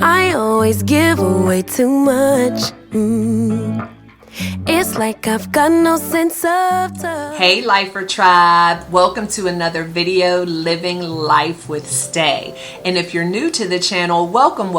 I always give away too much. It's like I've got no sense of touch. Hey Lifer Tribe, welcome to another video, Living Life with Stay. And if you're new to the channel, welcome,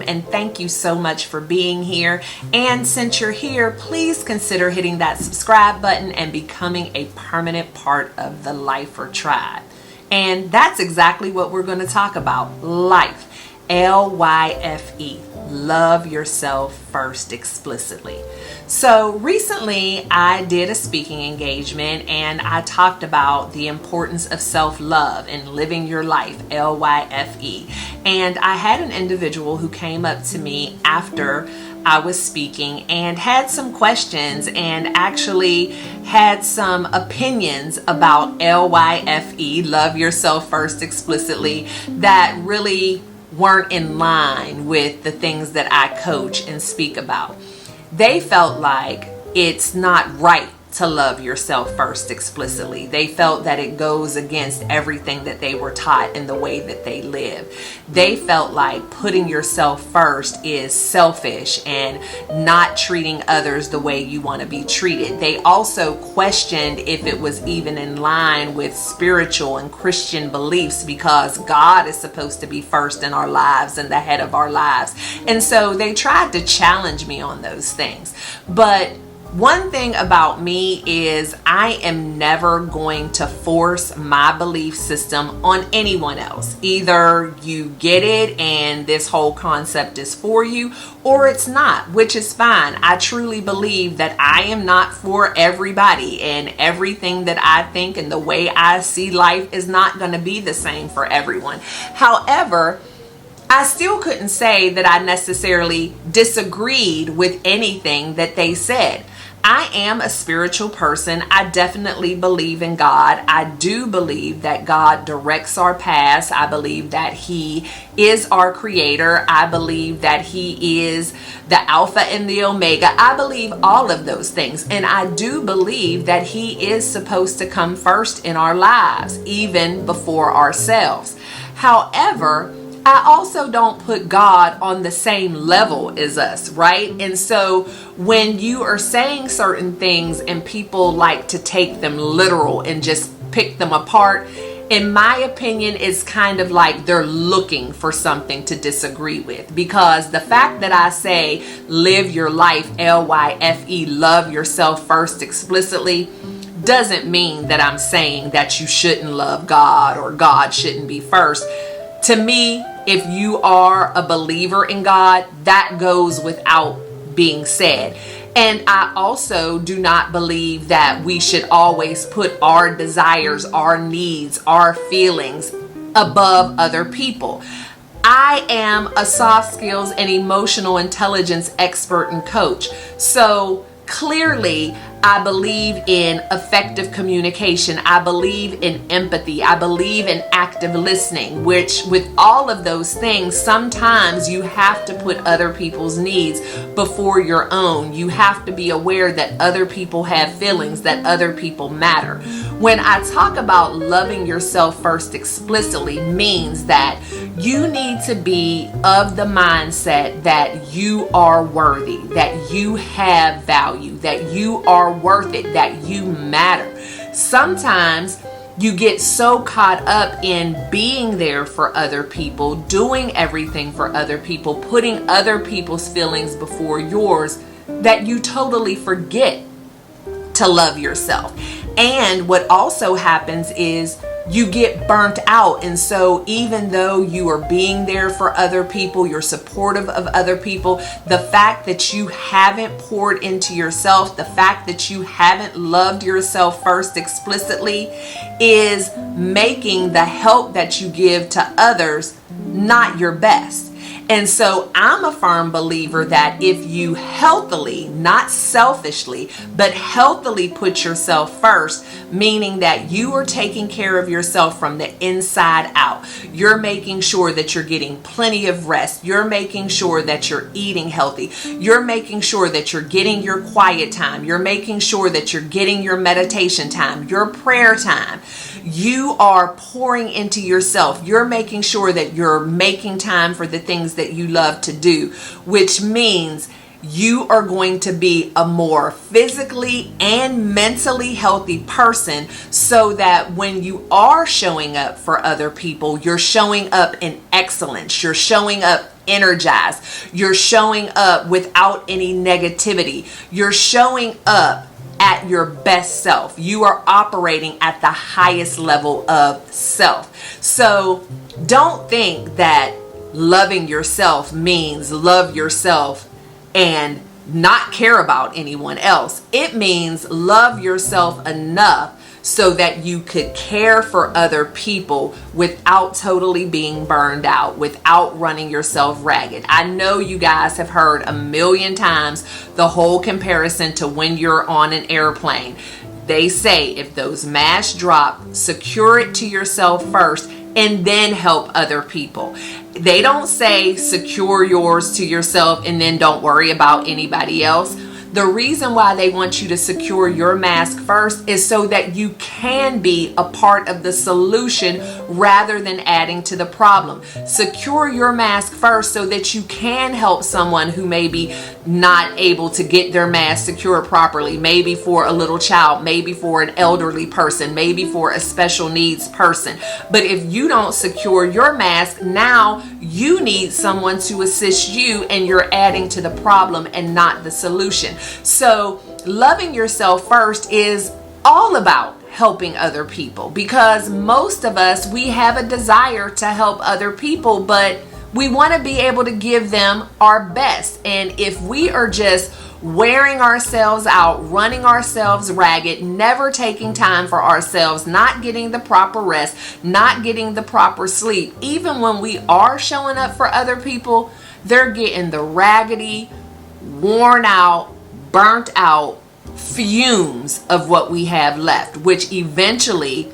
and thank you so much for being here. And since you're here, please consider hitting that subscribe button and becoming a permanent part of the Lifer Tribe. And that's exactly what we're going to talk about, life. L.Y.F.E. Love yourself first explicitly. So recently I did a speaking engagement and I talked about the importance of self-love and living your life, L.Y.F.E. And I had an individual who came up to me after I was speaking and had some questions and actually had some opinions about L.Y.F.E. Love yourself first explicitly that really weren't in line with the things that I coach and speak about. They felt like it's not right to love yourself first explicitly. They felt that it goes against everything that they were taught in the way that they live. They felt like putting yourself first is selfish and not treating others the way you want to be treated. They also questioned if it was even in line with spiritual and Christian beliefs, because God is supposed to be first in our lives and the head of our lives. And so they tried to challenge me on those things. But one thing about me is I am never going to force my belief system on anyone else. Either you get it and this whole concept is for you, or it's not, which is fine. I truly believe that I am not for everybody, and everything that I think and the way I see life is not going to be the same for everyone. However, I still couldn't say that I necessarily disagreed with anything that they said. I am a spiritual person. I definitely believe in God. I do believe that God directs our paths. I believe that He is our creator. I believe that He is the Alpha and the Omega. I believe all of those things. And I do believe that He is supposed to come first in our lives, even before ourselves. However, I also don't put God on the same level as us, right? And so when you are saying certain things and people like to take them literal and just pick them apart, in my opinion, it's kind of like they're looking for something to disagree with. Because the fact that I say live your life, L.Y.F.E., love yourself first explicitly, doesn't mean that I'm saying that you shouldn't love God or God shouldn't be first. To me, if you are a believer in God, that goes without being said. And I also do not believe that we should always put our desires, our needs, our feelings above other people. I am a soft skills and emotional intelligence expert and coach. So clearly, I believe in effective communication. I believe in empathy. I believe in active listening, which with all of those things, sometimes you have to put other people's needs before your own. You have to be aware that other people have feelings, that other people matter. When I talk about loving yourself first explicitly, means that you need to be of the mindset that you are worthy, that you have value, that you are worth it, that you matter. Sometimes you get so caught up in being there for other people, doing everything for other people, putting other people's feelings before yours, that you totally forget to love yourself. And what also happens is you get burnt out. And so even though you are being there for other people, you're supportive of other people, the fact that you haven't poured into yourself, the fact that you haven't loved yourself first explicitly, is making the help that you give to others not your best. And so I'm a firm believer that if you healthily, not selfishly, but healthily put yourself first, meaning that you are taking care of yourself from the inside out. You're making sure that you're getting plenty of rest. You're making sure that you're eating healthy. You're making sure that you're getting your quiet time. You're making sure that you're getting your meditation time, your prayer time. You are pouring into yourself. You're making sure that you're making time for the things that you love to do, which means you are going to be a more physically and mentally healthy person, so that when you are showing up for other people, you're showing up in excellence. You're showing up energized. You're showing up without any negativity. You're showing up at your best self. You are operating at the highest level of self. So don't think that loving yourself means love yourself and not care about anyone else. It means love yourself enough so that you could care for other people without totally being burned out, without running yourself ragged. I know you guys have heard a million times the whole comparison to when you're on an airplane. They say if those masks drop, secure it to yourself first and then help other people. They don't say secure yours to yourself and then don't worry about anybody else. The reason why they want you to secure your mask first is so that you can be a part of the solution rather than adding to the problem. Secure your mask first so that you can help someone who may be not able to get their mask secured properly, maybe for a little child, maybe for an elderly person, maybe for a special needs person. But if you don't secure your mask, now you need someone to assist you and you're adding to the problem and not the solution. So loving yourself first is all about helping other people, because most of us, we have a desire to help other people, but we want to be able to give them our best. And if we are just wearing ourselves out, running ourselves ragged, never taking time for ourselves, not getting the proper rest, not getting the proper sleep, even when we are showing up for other people, they're getting the raggedy, worn out, burnt out fumes of what we have left, which eventually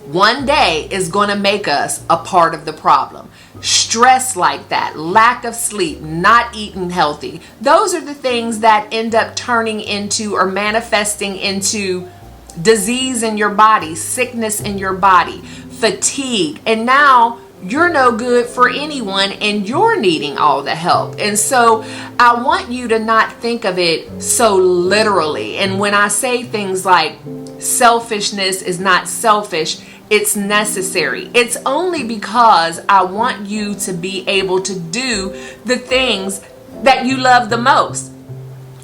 one day is going to make us a part of the problem. Stress like that, lack of sleep, not eating healthy, those are the things that end up turning into or manifesting into disease in your body, sickness in your body, fatigue, and now you're no good for anyone and you're needing all the help. And so I want you to not think of it so literally. And when I say things like selfishness is not selfish, it's necessary. It's only because I want you to be able to do the things that you love the most,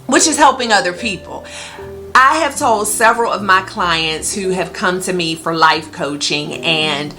which is helping other people. I have told several of my clients who have come to me for life coaching, and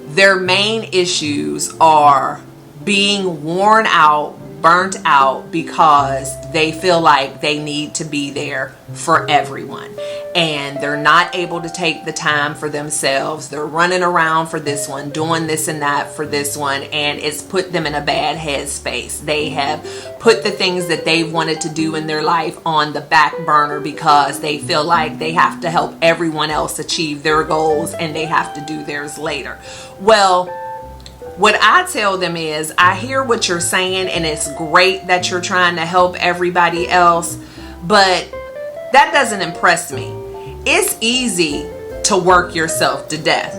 their main issues are being worn out, burnt out, because they feel like they need to be there for everyone. And they're not able to take the time for themselves. They're running around for this one, doing this and that for this one, and it's put them in a bad headspace. They have put the things that they've wanted to do in their life on the back burner because they feel like they have to help everyone else achieve their goals and they have to do theirs later. Well, what I tell them is, I hear what you're saying and it's great that you're trying to help everybody else, but that doesn't impress me. It's easy to work yourself to death.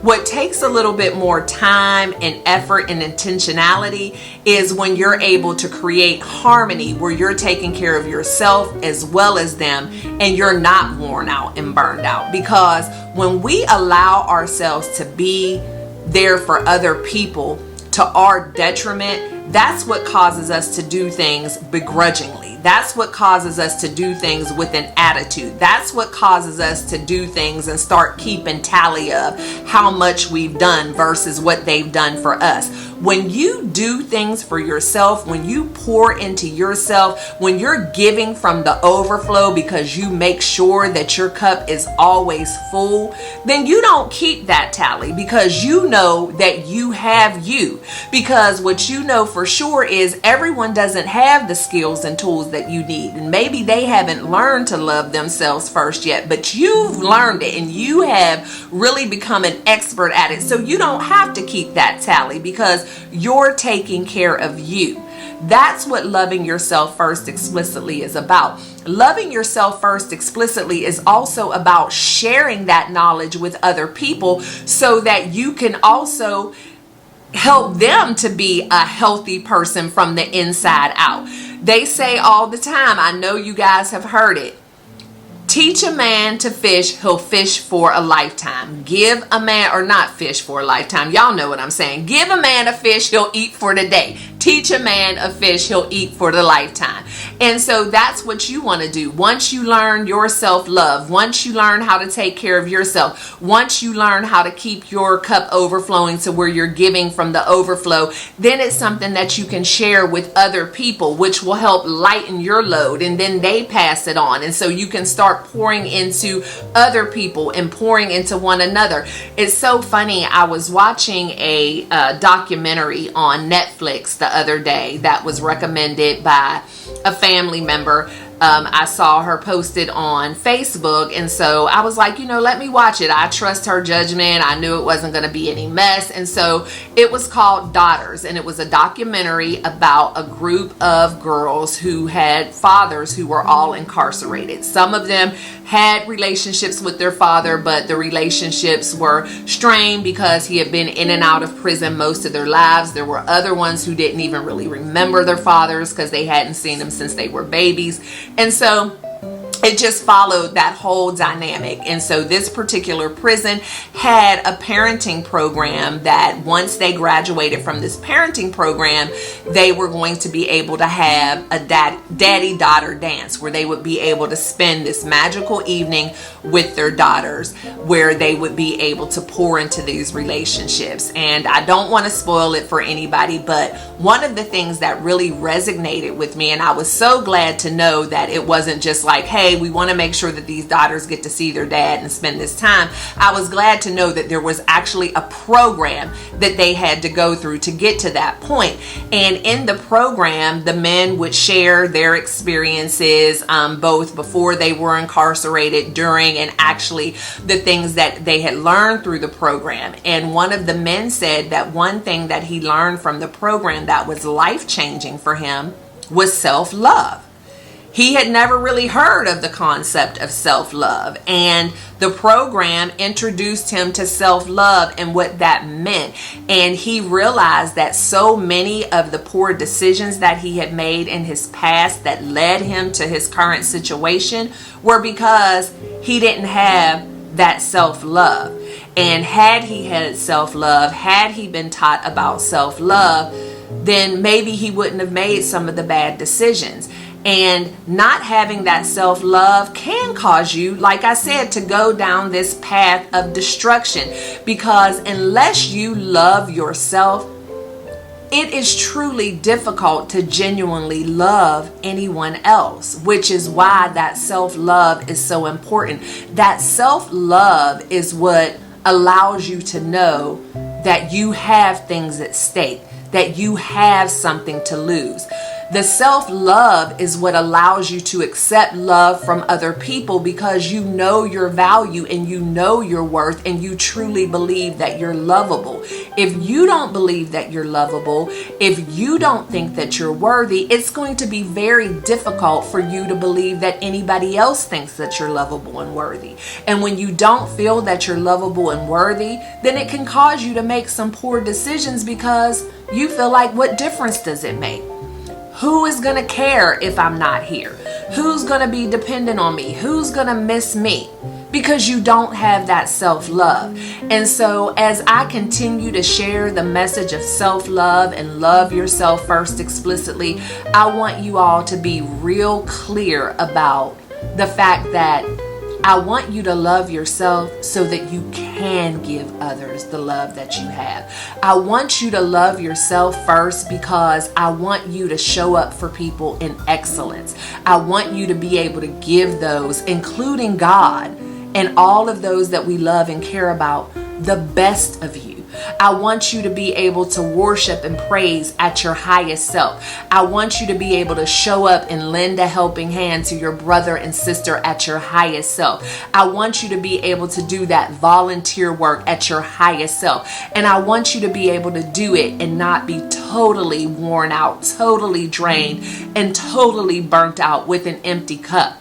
What takes a little bit more time and effort and intentionality is when you're able to create harmony where you're taking care of yourself as well as them and you're not worn out and burned out. Because when we allow ourselves to be there for other people to our detriment, that's what causes us to do things begrudgingly. That's what causes us to do things with an attitude. That's what causes us to do things and start keeping tally of how much we've done versus what they've done for us. When you do things for yourself, when you pour into yourself, when you're giving from the overflow because you make sure that your cup is always full, then you don't keep that tally because you know that you have you. Because what you know for sure is everyone doesn't have the skills and tools that you need. And maybe they haven't learned to love themselves first yet, but you've learned it and you have really become an expert at it. So you don't have to keep that tally because you're taking care of you. That's what loving yourself first explicitly is about. Loving yourself first explicitly is also about sharing that knowledge with other people so that you can also help them to be a healthy person from the inside out. They say all the time, I know you guys have heard it, teach a man to fish, he'll fish for a lifetime. Give a man, or not fish for a lifetime, y'all know what I'm saying. Give a man a fish, he'll eat for the day. Teach a man a fish, he'll eat for the lifetime. And so that's what you want to do. Once you learn your self-love, once you learn how to take care of yourself, once you learn how to keep your cup overflowing to where you're giving from the overflow, then it's something that you can share with other people, which will help lighten your load, and then they pass it on. And so you can start pouring into other people and pouring into one another. It's so funny. I was watching a documentary on Netflix the other day that was recommended by a family member. I saw her posted on Facebook, and so I was like, let me watch it. I trust her judgment. I knew it wasn't going to be any mess. And so it was called Daughters, and it was a documentary about a group of girls who had fathers who were all incarcerated. Some of them had relationships with their father, but the relationships were strained because he had been in and out of prison most of their lives. There were other ones who didn't even really remember their fathers because they hadn't seen them since they were babies. And so it just followed that whole dynamic. And so this particular prison had a parenting program that once they graduated from this parenting program, they were going to be able to have a daddy-daughter dance where they would be able to spend this magical evening with their daughters, where they would be able to pour into these relationships. And I don't want to spoil it for anybody, but one of the things that really resonated with me, and I was so glad to know that it wasn't just like, hey, we want to make sure that these daughters get to see their dad and spend this time. I was glad to know that there was actually a program that they had to go through to get to that point. And in the program, the men would share their experiences, both before they were incarcerated, during, and actually the things that they had learned through the program. And one of the men said that one thing that he learned from the program that was life-changing for him was self-love. He had never really heard of the concept of self-love, and the program introduced him to self-love and what that meant. And he realized that so many of the poor decisions that he had made in his past that led him to his current situation were because he didn't have that self-love. And had he had self-love, had he been taught about self-love, then maybe he wouldn't have made some of the bad decisions. And not having that self-love can cause you, like I said, to go down this path of destruction. Because unless you love yourself, it is truly difficult to genuinely love anyone else, which is why that self-love is so important. That self-love is what allows you to know that you have things at stake, that you have something to lose. The self-love is what allows you to accept love from other people because you know your value and you know your worth and you truly believe that you're lovable. If you don't believe that you're lovable, if you don't think that you're worthy, it's going to be very difficult for you to believe that anybody else thinks that you're lovable and worthy. And when you don't feel that you're lovable and worthy, then it can cause you to make some poor decisions because you feel like, what difference does it make? Who is going to care if I'm not here? Who's going to be dependent on me? Who's going to miss me? Because you don't have that self-love. And so as I continue to share the message of self-love and love yourself first explicitly, I want you all to be real clear about the fact that I want you to love yourself so that you can give others the love that you have. I want you to love yourself first because I want you to show up for people in excellence. I want you to be able to give those, including God and all of those that we love and care about, the best of you. I want you to be able to worship and praise at your highest self. I want you to be able to show up and lend a helping hand to your brother and sister at your highest self. I want you to be able to do that volunteer work at your highest self. And I want you to be able to do it and not be totally worn out, totally drained, and totally burnt out with an empty cup.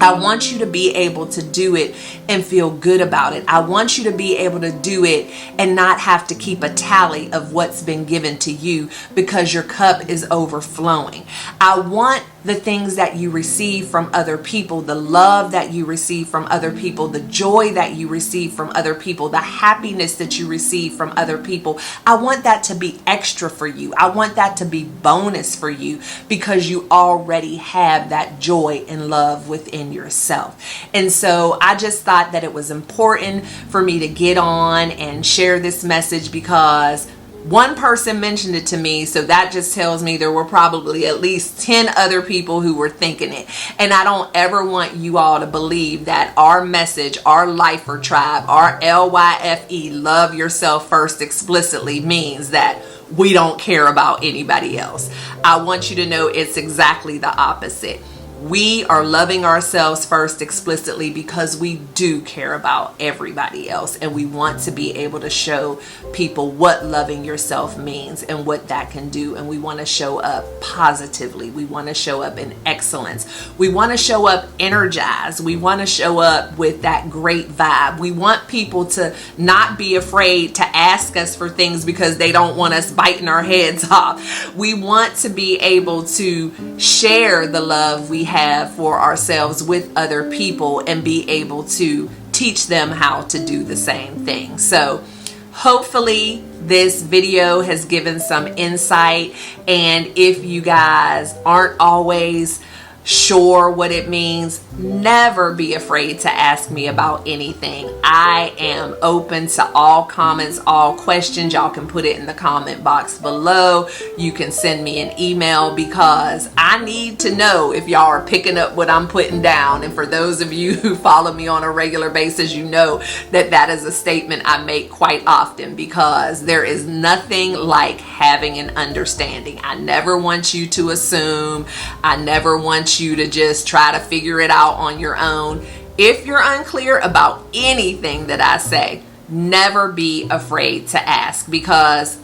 I want you to be able to do it and feel good about it. I want you to be able to do it and not have to keep a tally of what's been given to you because your cup is overflowing. I want the things that you receive from other people, the love that you receive from other people, the joy that you receive from other people, the happiness that you receive from other people. I want that to be extra for you. I want that to be bonus for you because you already have that joy and love within yourself. And so I just thought that it was important for me to get on and share this message because one person mentioned it to me, so that just tells me there were probably at least 10 other people who were thinking it. And I don't ever want you all to believe that our message, our L.Y.F.E tribe, our L.Y.F.E, love yourself first explicitly, means that we don't care about anybody else. I want you to know it's exactly the opposite. We are loving ourselves first explicitly because we do care about everybody else, and we want to be able to show people what loving yourself means and what that can do. And we want to show up positively. We want to show up in excellence. We want to show up energized. We want to show up with that great vibe. We want people to not be afraid to ask us for things because they don't want us biting our heads off. We want to be able to share the love we have for ourselves with other people and be able to teach them how to do the same thing. So hopefully this video has given some insight, and if you guys aren't always sure what it means, never be afraid to ask me about anything. I am open to all comments, all questions. Y'all can put it in the comment box below. You can send me an email because I need to know if y'all are picking up what I'm putting down. And for those of you who follow me on a regular basis, you know that that is a statement I make quite often because there is nothing like having an understanding. I never want you to assume. I never want you to just try to figure it out on your own. If you're unclear about anything that I say, never be afraid to ask because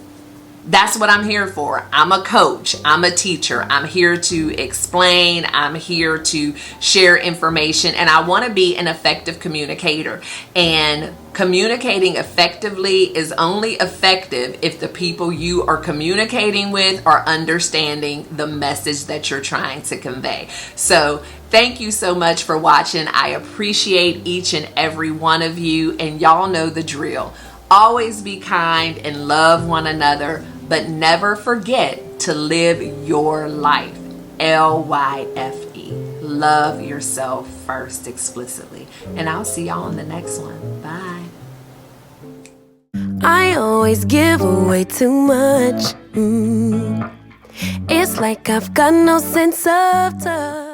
that's what I'm here for. I'm a coach. I'm a teacher. I'm here to explain. I'm here to share information, and I want to be an effective communicator. And communicating effectively is only effective if the people you are communicating with are understanding the message that you're trying to convey. So thank you so much for watching. I appreciate each and every one of you, and y'all know the drill. Always be kind and love one another, but never forget to live your life. L.Y.F.E. Love yourself first explicitly. And I'll see y'all on the next one. Bye. I always give away too much. It's like I've got no sense of touch.